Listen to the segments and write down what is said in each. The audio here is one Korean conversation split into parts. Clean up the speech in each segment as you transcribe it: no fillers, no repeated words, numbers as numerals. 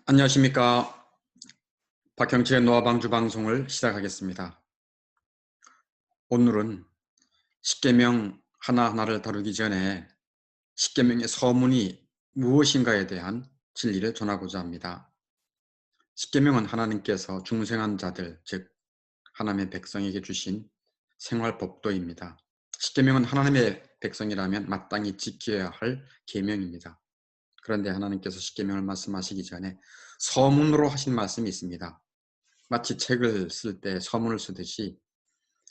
안녕하십니까. 박형철의 노아방주 방송을 시작하겠습니다. 오늘은 십계명 하나하나를 다루기 전에 십계명의 서문이 무엇인가에 대한 진리를 전하고자 합니다. 십계명은 하나님께서 중생한 자들, 즉 하나님의 백성에게 주신 생활법도입니다. 십계명은 하나님의 백성이라면 마땅히 지켜야 할 계명입니다. 그런데 하나님께서 십계명을 말씀하시기 전에 서문으로 하신 말씀이 있습니다. 마치 책을 쓸 때 서문을 쓰듯이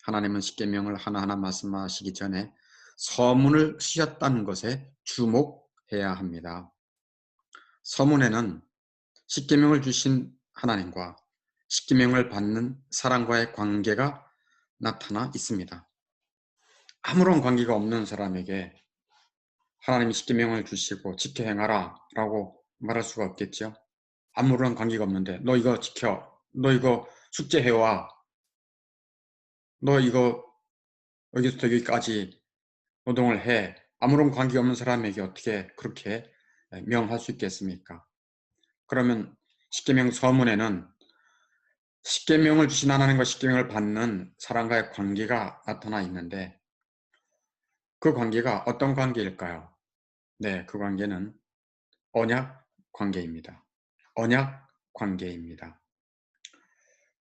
하나님은 십계명을 하나하나 말씀하시기 전에 서문을 쓰셨다는 것에 주목해야 합니다. 서문에는 십계명을 주신 하나님과 십계명을 받는 사람과의 관계가 나타나 있습니다. 아무런 관계가 없는 사람에게 하나님이 십계명을 주시고 지켜 행하라 라고 말할 수가 없겠죠. 아무런 관계가 없는데 너 이거 지켜, 너 이거 숙제해와, 너 이거 여기서부터 여기까지 노동을 해. 아무런 관계 없는 사람에게 어떻게 그렇게 명할 수 있겠습니까? 그러면 십계명 서문에는 십계명을 주신 하나님과 십계명을 받는 사람과의 관계가 나타나 있는데 그 관계가 어떤 관계일까요? 네, 그 관계는 언약 관계입니다. 언약 관계입니다.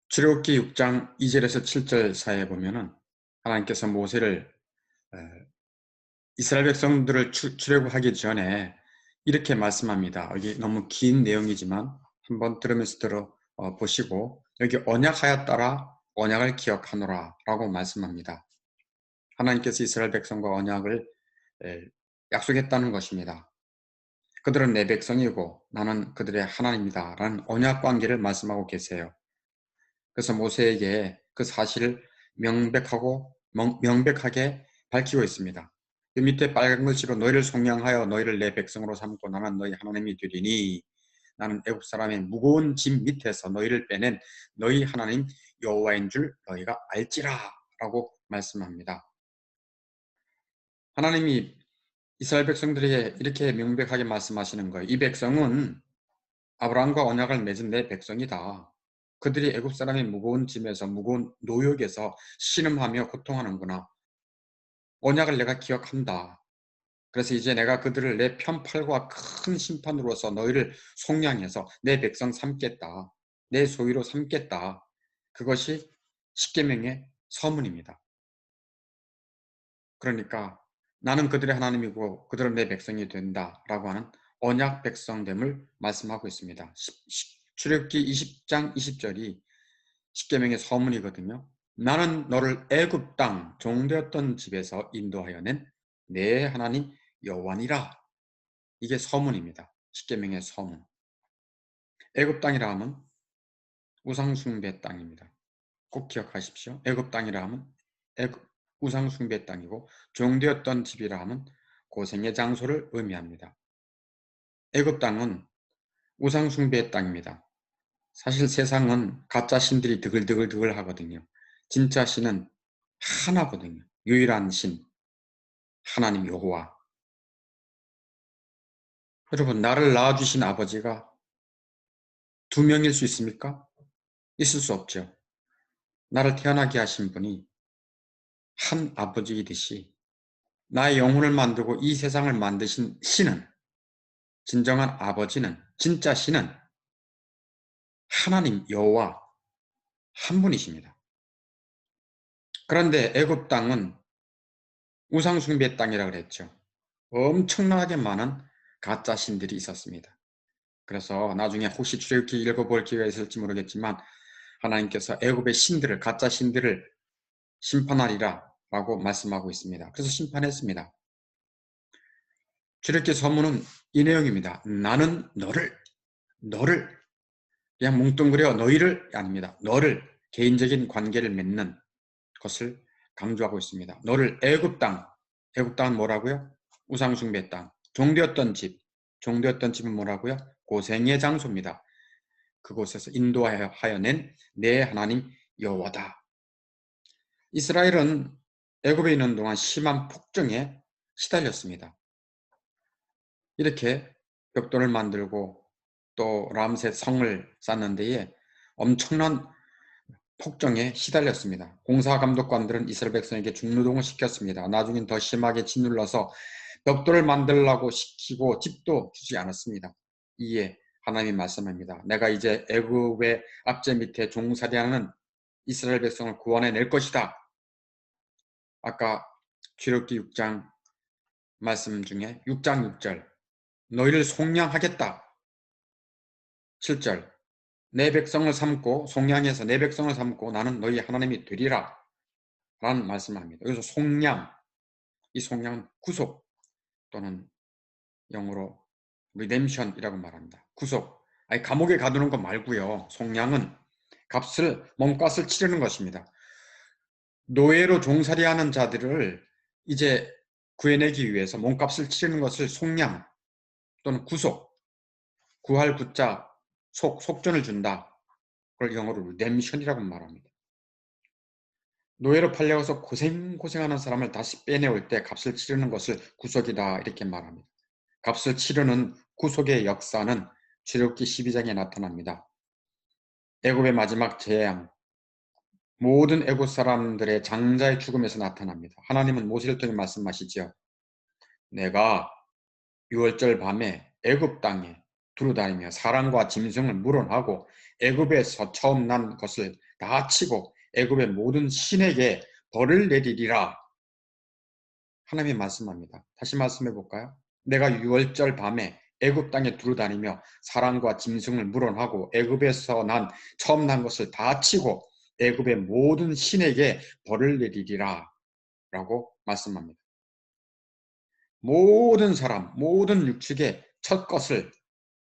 출애굽기 6장 2절에서 7절 사이에 보면은 하나님께서 모세를 이스라엘 백성들을 출애굽하기 전에 이렇게 말씀합니다. 여기 너무 긴 내용이지만 한번 들으면서 보시고 여기 언약하였더라 언약을 기억하노라 라고 말씀합니다. 하나님께서 이스라엘 백성과 언약을 약속했다는 것입니다. 그들은 내 백성이고 나는 그들의 하나님이다 라는 언약 관계를 말씀하고 계세요. 그래서 모세에게 그 사실을 명백하게 밝히고 있습니다. 그 밑에 빨간 글씨로 너희를 속량하여 너희를 내 백성으로 삼고 나는 너희 하나님이 되리니 나는 애굽 사람의 무거운 짐 밑에서 너희를 빼낸 너희 하나님 여호와인 줄 너희가 알지라 라고 말씀합니다. 하나님이 이스라엘 백성들에게 이렇게 명백하게 말씀하시는 거예요. 이 백성은 아브라함과 언약을 맺은 내 백성이다. 그들이 애굽 사람의 무거운 짐에서 무거운 노역에서 신음하며 고통하는구나. 언약을 내가 기억한다. 그래서 이제 내가 그들을 내 편팔과 큰 심판으로서 너희를 속량해서 내 백성 삼겠다. 내 소유로 삼겠다. 그것이 십계명의 서문입니다. 그러니까 나는 그들의 하나님이고 그들은 내 백성이 된다라고 하는 언약 백성됨을 말씀하고 있습니다. 출애굽기 20장 20절이 십계명의 서문이거든요. 나는 너를 애굽 땅 종되었던 집에서 인도하여 낸 내 하나님 여호와니라. 이게 서문입니다. 십계명의 서문. 애굽 땅이라 하면 우상 숭배 땅입니다. 꼭 기억하십시오. 애굽 땅이라 하면 우상 숭배 땅이고 종되었던 집이라 하면 고생의 장소를 의미합니다. 애굽 땅은 우상 숭배의 땅입니다. 사실 세상은 가짜 신들이 드글드글 하거든요. 진짜 신은 하나거든요. 유일한 신, 하나님 여호와. 여러분, 나를 낳아주신 아버지가 두 명일 수 있습니까? 있을 수 없죠. 나를 태어나게 하신 분이 한 아버지이듯이 나의 영혼을 만들고 이 세상을 만드신 신은, 진정한 아버지는, 진짜 신은 하나님 여호와 한 분이십니다. 그런데 애굽 땅은 우상 숭배 땅이라고 그랬죠. 엄청나게 많은 가짜 신들이 있었습니다. 그래서 나중에 혹시 출애굽기 읽어볼 기회가 있을지 모르겠지만 하나님께서 애굽의 신들을, 가짜 신들을 심판하리라 라고 말씀하고 있습니다. 그래서 심판했습니다. 출애굽기 서문은 이 내용입니다. 나는 너를 그냥 뭉뚱그려 너희를 아닙니다. 너를, 개인적인 관계를 맺는 것을 강조하고 있습니다. 너를 애굽 땅은 뭐라고요? 우상 숭배 땅. 종되었던 집은 뭐라고요? 고생의 장소입니다. 그곳에서 인도하여 낸 내 하나님 여호와다. 이스라엘은 애굽에 있는 동안 심한 폭정에 시달렸습니다. 이렇게 벽돌을 만들고 또 람셋 성을 쌓는 데에 엄청난 폭정에 시달렸습니다. 공사 감독관들은 이스라엘 백성에게 중노동을 시켰습니다. 나중엔 더 심하게 짓눌러서 벽돌을 만들라고 시키고 집도 주지 않았습니다. 이에 하나님이 말씀합니다. 내가 이제 애굽의 압제 밑에 종살이하는 이스라엘 백성을 구원해낼 것이다. 아까 출애굽기 6장 말씀 중에 6장 6절 너희를 속량하겠다. 7절 내 백성을 삼고 속량해서 내 백성을 삼고 나는 너희 하나님이 되리라 라는 말씀을 합니다. 여기서 속량, 이 속량은 구속 또는 영어로 redemption이라고 말합니다. 구속, 아니 감옥에 가두는 것 말고요. 속량은 몸값을 치르는 것입니다. 노예로 종살이하는 자들을 이제 구해내기 위해서 몸값을 치르는 것을 속량 또는 구속, 구할 구자, 속전을 준다. 그걸 영어로 redemption이라고 말합니다. 노예로 팔려서 고생하는 사람을 다시 빼내올 때 값을 치르는 것을 구속이다 이렇게 말합니다. 값을 치르는 구속의 역사는 출애굽기 12장에 나타납니다. 애굽의 마지막 재앙, 모든 애굽 사람들의 장자의 죽음에서 나타납니다. 하나님은 모세를 통해 말씀하시죠. 내가 6월절 밤에 애굽 땅에 두루다니며 사람과 짐승을 물어하고 애굽에서 처음 난 것을 다 치고 애굽의 모든 신에게 벌을 내리리라. 하나님이 말씀합니다. 다시 말씀해 볼까요? 내가 6월절 밤에 애굽 땅에 두루다니며 사람과 짐승을 물어하고 애굽에서 처음 난 것을 다 치고 애굽의 모든 신에게 벌을 내리리라 라고 말씀합니다. 모든 사람, 모든 육축의 첫 것을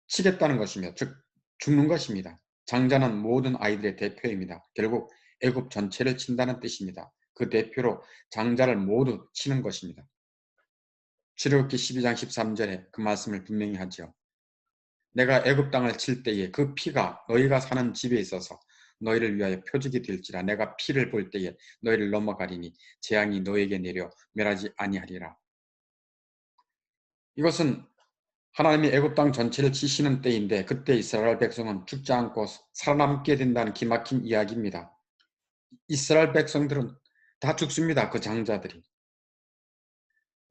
치겠다는 것이며 즉 죽는 것입니다. 장자는 모든 아이들의 대표입니다. 결국 애굽 전체를 친다는 뜻입니다. 그 대표로 장자를 모두 치는 것입니다. 출애굽기 12장 13절에 그 말씀을 분명히 하죠. 내가 애굽 땅을 칠 때에 그 피가 너희가 사는 집에 있어서 너희를 위하여 표적이 될지라. 내가 피를 볼 때에 너희를 넘어가리니 재앙이 너희에게 내려 멸하지 아니하리라. 이것은 하나님이 애굽 땅 전체를 치시는 때인데 그때 이스라엘 백성은 죽지 않고 살아남게 된다는 기막힌 이야기입니다. 이스라엘 백성들은 다 죽습니다. 그 장자들이.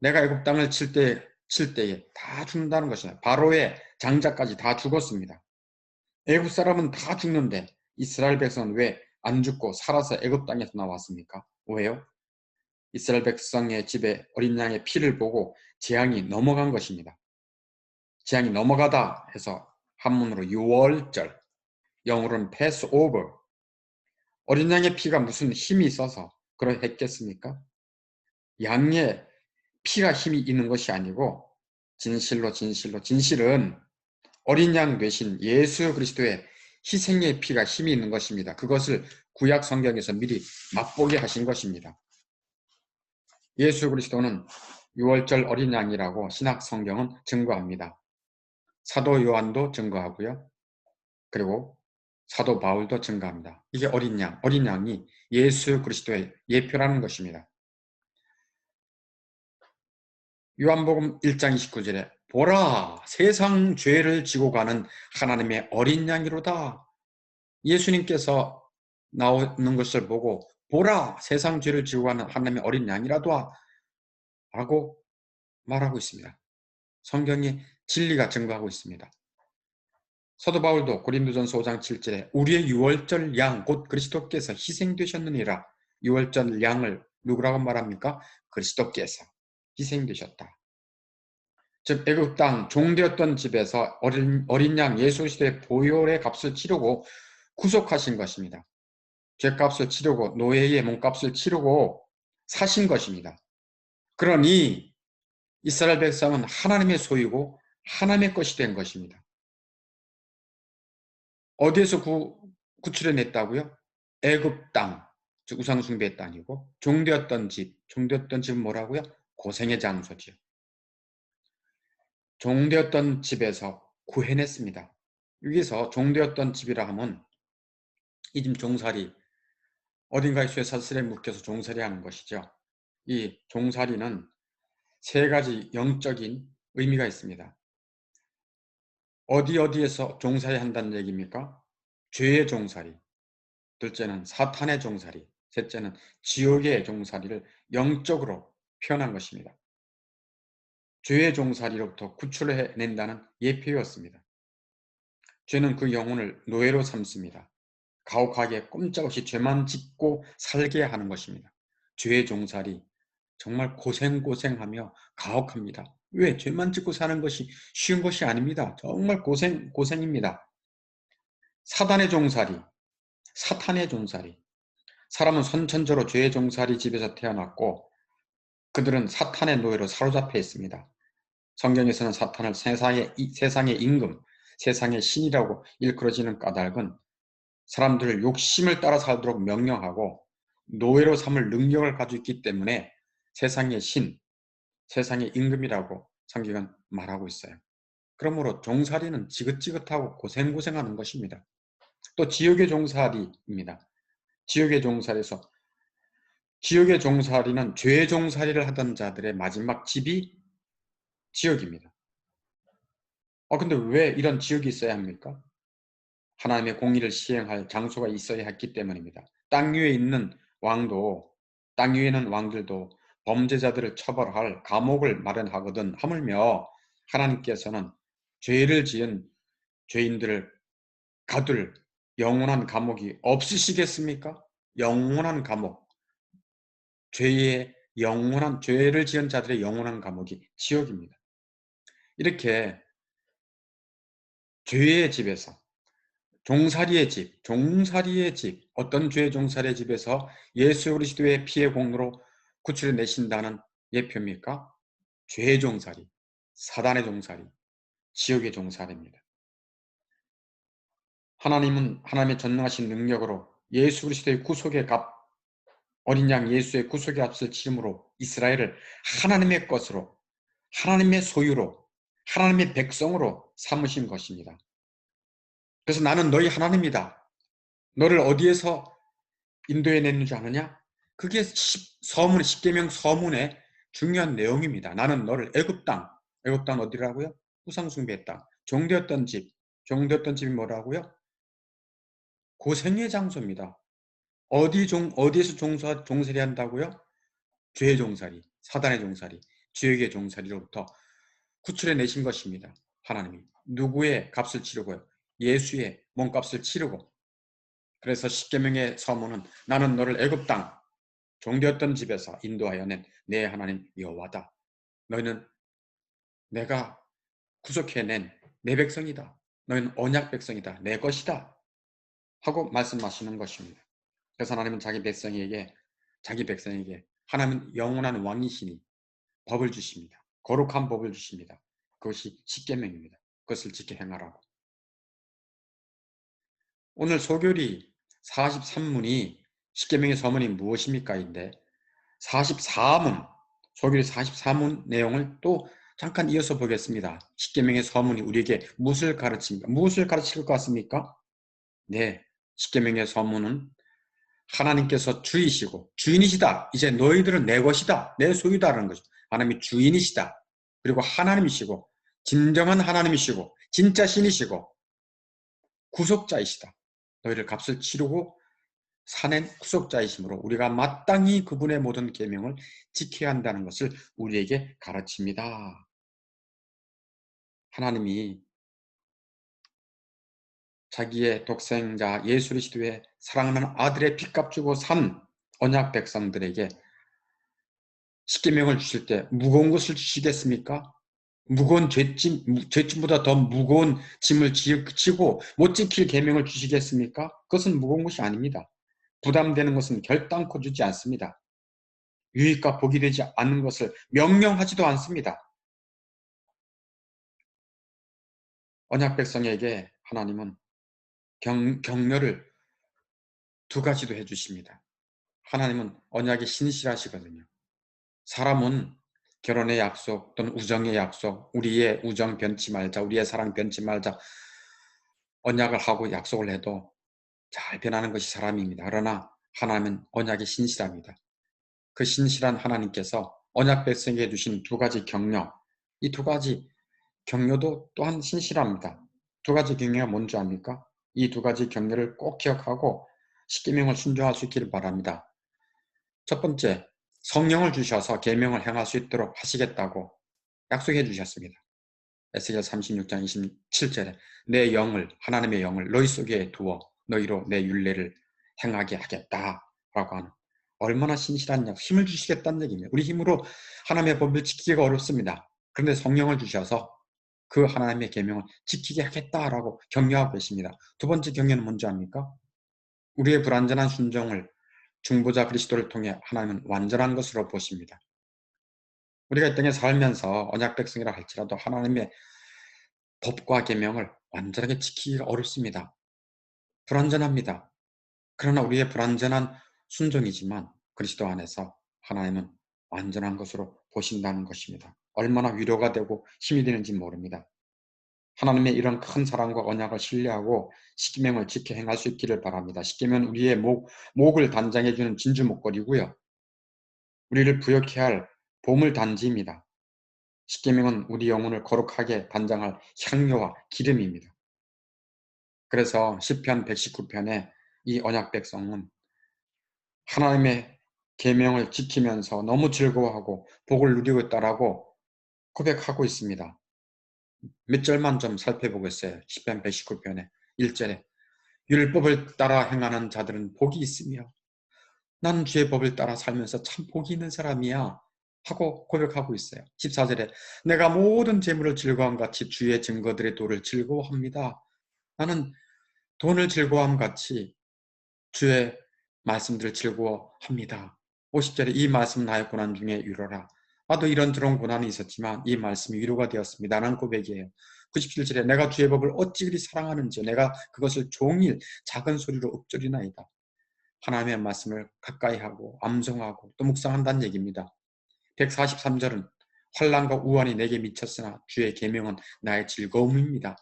내가 애굽 땅을 칠 때에 다 죽는다는 것이다. 바로의 장자까지 다 죽었습니다. 애굽 사람은 다 죽는데 이스라엘 백성은 왜 안 죽고 살아서 애굽 땅에서 나왔습니까? 왜요? 이스라엘 백성의 집에 어린 양의 피를 보고 재앙이 넘어간 것입니다. 재앙이 넘어가다 해서 한문으로 6월절, 영어로는 Passover. 어린 양의 피가 무슨 힘이 있어서 그러했겠습니까? 양의 피가 힘이 있는 것이 아니고 진실은 어린 양 되신 예수 그리스도의 희생의 피가 힘이 있는 것입니다. 그것을 구약 성경에서 미리 맛보게 하신 것입니다. 예수 그리스도는 6월절 어린 양이라고 신약 성경은 증거합니다. 사도 요한도 증거하고요. 그리고 사도 바울도 증거합니다. 이게 어린 양이 예수 그리스도의 예표라는 것입니다. 요한복음 1장 29절에 보라 세상 죄를 지고 가는 하나님의 어린 양이로다. 예수님께서 나오는 것을 보고 보라 세상 죄를 지고 가는 하나님의 어린 양이라도 라고 말하고 있습니다. 성경이 진리가 증거하고 있습니다. 사도 바울도 고린도전서 5장 7절에 우리의 유월절 양 곧 그리스도께서 희생되셨느니라. 유월절 양을 누구라고 말합니까? 그리스도께서 희생되셨다. 즉 애굽 땅 종되었던 집에서 어린 양 예수 그리스도의 보혈의 값을 치르고 구속하신 것입니다. 죄값을 치르고 노예의 몸값을 치르고 사신 것입니다. 그러니 이스라엘 백성은 하나님의 소유고 하나님의 것이 된 것입니다. 어디에서 구출해냈다고요? 애굽 땅, 즉 우상숭배의 땅이고 종되었던 집은 뭐라고요? 고생의 장소지요. 종되었던 집에서 구해냈습니다. 여기서 종되었던 집이라 하면 이 집 종살이 어딘가에 쇠사슬에 묶여서 종살이 하는 것이죠. 이 종살이는 세 가지 영적인 의미가 있습니다. 어디에서 종살이 한다는 얘기입니까? 죄의 종살이, 둘째는 사탄의 종살이, 셋째는 지옥의 종살이를 영적으로 표현한 것입니다. 죄의 종살이로부터 구출해낸다는 예표였습니다. 죄는 그 영혼을 노예로 삼습니다. 가혹하게 꼼짝없이 죄만 짓고 살게 하는 것입니다. 죄의 종살이 정말 고생하며 가혹합니다. 왜? 죄만 짓고 사는 것이 쉬운 것이 아닙니다. 정말 고생입니다. 사단의 종살이, 사탄의 종살이. 사람은 선천적으로 죄의 종살이 집에서 태어났고 그들은 사탄의 노예로 사로잡혀 있습니다. 성경에서는 사탄을 세상의 임금, 세상의 신이라고 일컬어지는 까닭은 사람들을 욕심을 따라 살도록 명령하고 노예로 삼을 능력을 가지고 있기 때문에 세상의 신, 세상의 임금이라고 성경은 말하고 있어요. 그러므로 종살이는 지긋지긋하고 고생하는 것입니다. 또 지옥의 종살이입니다. 지옥의 종살이에서 지옥의 종살이는 죄의 종살이를 하던 자들의 마지막 집이 지옥입니다. 근데 왜 이런 지옥이 있어야 합니까? 하나님의 공의를 시행할 장소가 있어야 했기 때문입니다. 땅 위에 있는 땅 위에 있는 왕들도 범죄자들을 처벌할 감옥을 마련하거든 하물며 하나님께서는 죄를 지은 죄인들을 가둘 영원한 감옥이 없으시겠습니까? 영원한 감옥, 죄를 지은 자들의 영원한 감옥이 지옥입니다. 이렇게 죄의 집에서 종살이의 집, 어떤 죄의 종살이의 집에서 예수 그리스도의 피의 공로로 구출해 내신다는 예표입니까? 죄의 종살이, 사단의 종살이, 지옥의 종살이입니다. 하나님은 하나님의 전능하신 능력으로 예수 그리스도의 구속의 값, 어린 양 예수의 구속의 값을 치름으로 이스라엘을 하나님의 것으로, 하나님의 소유로, 하나님의 백성으로 삼으신 것입니다. 그래서 나는 너희 하나님이다. 너를 어디에서 인도해 냈는 줄 아느냐? 그게 십계명 서문의 중요한 내용입니다. 나는 너를 애굽 땅 어디라고요? 우상 숭배의 땅, 종되었던 집이 뭐라고요? 고생의 장소입니다. 어디에서 종살이 한다고요? 죄의 종살이, 사단의 종살이, 지옥의 종살이로부터 구출해 내신 것입니다. 하나님이 누구의 값을 치르고요? 예수의 몸값을 치르고. 그래서 십계명의 서문은 나는 너를 애굽 땅 종되었던 집에서 인도하여 낸 내 하나님 여호와다. 너희는 내가 구속해낸 내 백성이다. 너희는 언약 백성이다. 내 것이다. 하고 말씀하시는 것입니다. 그래서 하나님은 자기 백성에게 하나님은 영원한 왕이시니 법을 주십니다. 거룩한 법을 주십니다. 그것이 십계명입니다. 그것을 지켜 행하라고. 오늘 소교리 43문이 십계명의 서문이 무엇입니까? 인데 44문, 소교리 44문 내용을 또 잠깐 이어서 보겠습니다. 십계명의 서문이 우리에게 무엇을 가르칩니까? 무엇을 가르칠 것 같습니까? 네, 십계명의 서문은 하나님께서 주인이시다. 이제 너희들은 내 것이다. 내 소유다라는 거죠. 하나님이 주인이시다. 그리고 하나님이시고 진정한 하나님이시고 진짜 신이시고 구속자이시다. 너희를 값을 치르고 사낸 구속자이시므로 우리가 마땅히 그분의 모든 계명을 지켜야 한다는 것을 우리에게 가르칩니다. 하나님이 자기의 독생자 예수 그리스도의 사랑하는 아들의 핏값 주고 산 언약 백성들에게 십계명을 주실 때 무거운 것을 주시겠습니까? 무거운 죄짐보다 더 무거운 짐을 지고 못 지킬 계명을 주시겠습니까? 그것은 무거운 것이 아닙니다. 부담되는 것은 결단코 주지 않습니다. 유익과 복이 되지 않는 것을 명령하지도 않습니다. 언약 백성에게 하나님은 격려를 두 가지도 해주십니다. 하나님은 언약이 신실하시거든요. 사람은 결혼의 약속 또는 우정의 약속, 우리의 우정 변치 말자, 우리의 사랑 변치 말자 언약을 하고 약속을 해도 잘 변하는 것이 사람입니다. 그러나 하나님은 언약이 신실합니다. 그 신실한 하나님께서 언약 백성에게 주신 두 가지 격려, 이 두 가지 격려도 또한 신실합니다. 두 가지 경계가 뭔지 압니까? 이 두 가지 경계를 꼭 기억하고 십계명을 순종할 수 있기를 바랍니다. 첫 번째, 성령을 주셔서 계명을 행할 수 있도록 하시겠다고 약속해 주셨습니다. 에스겔 36장 27절에 내 영을, 하나님의 영을 너희 속에 두어 너희로 내 율례를 행하게 하겠다라고 하는, 얼마나 신실한 약, 힘을 주시겠다는 얘기입니다. 우리 힘으로 하나님의 법을 지키기가 어렵습니다. 그런데 성령을 주셔서 그 하나님의 계명을 지키게 하겠다라고 격려하고 계십니다. 두 번째 격려는 뭔지 압니까? 우리의 불완전한 순종을 중보자 그리스도를 통해 하나님은 완전한 것으로 보십니다. 우리가 이 땅에 살면서 언약 백성이라 할지라도 하나님의 법과 계명을 완전하게 지키기가 어렵습니다. 불완전합니다. 그러나 우리의 불완전한 순종이지만 그리스도 안에서 하나님은 완전한 것으로 보신다는 것입니다. 얼마나 위로가 되고 힘이 되는지 모릅니다. 하나님의 이런 큰 사랑과 언약을 신뢰하고 십계명을 지켜 행할 수 있기를 바랍니다. 십계명은 우리의 목을 단장해주는 진주 목걸이고요. 우리를 부욕해 할 보물 단지입니다. 십계명은 우리 영혼을 거룩하게 단장할 향료와 기름입니다. 그래서 시편 119편에 이 언약 백성은 하나님의 계명을 지키면서 너무 즐거워하고 복을 누리고 있다라고 고백하고 있습니다. 몇 절만 좀 살펴보겠어요. 시편 119편에 1절에 율법을 따라 행하는 자들은 복이 있으며 나는 주의 법을 따라 살면서 참 복이 있는 사람이야 하고 고백하고 있어요. 14절에 내가 모든 재물을 즐거움 같이 주의 증거들의 도를 즐거워합니다. 나는 돈을 즐거워함 같이 주의 말씀들을 즐거워합니다. 50절에 이 말씀 나의 고난 중에 위로라. 나도 이런저런 고난이 있었지만 이 말씀이 위로가 되었습니다. 라는 고백이에요. 97절에 내가 주의 법을 어찌 그리 사랑하는지 내가 그것을 종일 작은 소리로 읊조리나이다. 하나님의 말씀을 가까이 하고 암송하고 또 묵상한다는 얘기입니다. 143절은 환난과 우환이 내게 미쳤으나 주의 계명은 나의 즐거움입니다.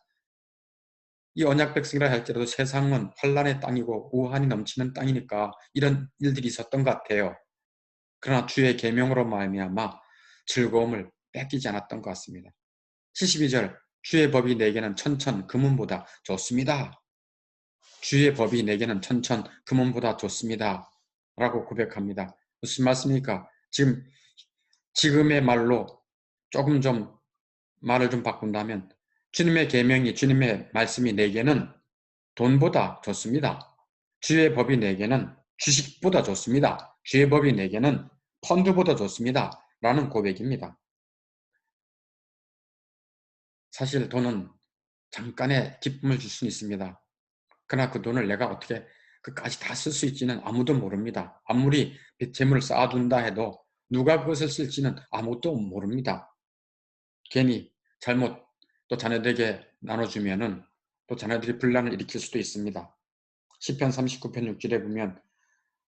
이 언약 백성이라 할지라도 세상은 환난의 땅이고 우환이 넘치는 땅이니까 이런 일들이 있었던 것 같아요. 그러나 주의 계명으로 말미암아 즐거움을 뺏기지 않았던 것 같습니다. 72절 주의 법이 내게는 천천 금은보다 좋습니다. 주의 법이 내게는 천천 금은보다 좋습니다. 라고 고백합니다. 무슨 말씀입니까? 지금의 말로 조금 좀 말을 좀 바꾼다면 주님의 계명이, 주님의 말씀이 내게는 돈보다 좋습니다. 주의 법이 내게는 주식보다 좋습니다. 주의 법이 내게는 펀드보다 좋습니다. 라는 고백입니다. 사실 돈은 잠깐의 기쁨을 줄 수는 있습니다. 그러나 그 돈을 내가 어떻게 끝까지 다 쓸 수 있지는 아무도 모릅니다. 아무리 재물을 쌓아둔다 해도 누가 그것을 쓸지는 아무도 모릅니다. 괜히 잘못 또 자녀들에게 나눠주면은 또 자녀들이 분란을 일으킬 수도 있습니다. 시편 39편 6절에 보면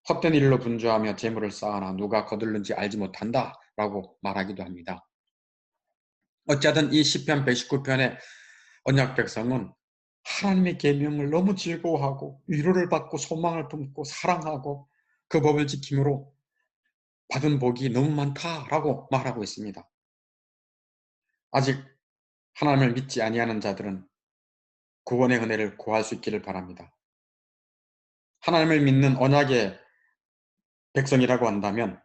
헛된 일로 분주하며 재물을 쌓아나 누가 거둘는지 알지 못한다 라고 말하기도 합니다. 어쨌든 이 시편 119편의 언약 백성은 하나님의 계명을 너무 즐거워하고 위로를 받고 소망을 품고 사랑하고 그 법을 지킴으로 받은 복이 너무 많다라고 말하고 있습니다. 아직 하나님을 믿지 아니하는 자들은 구원의 은혜를 구할 수 있기를 바랍니다. 하나님을 믿는 언약의 백성이라고 한다면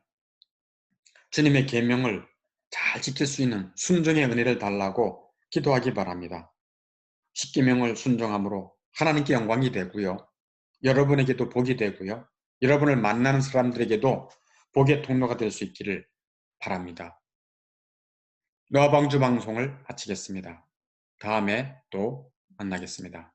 주님의 계명을 잘 지킬 수 있는 순종의 은혜를 달라고 기도하기 바랍니다. 십계명을 순종함으로 하나님께 영광이 되고요. 여러분에게도 복이 되고요. 여러분을 만나는 사람들에게도 복의 통로가 될 수 있기를 바랍니다. 노아방주 방송을 마치겠습니다. 다음에 또 만나겠습니다.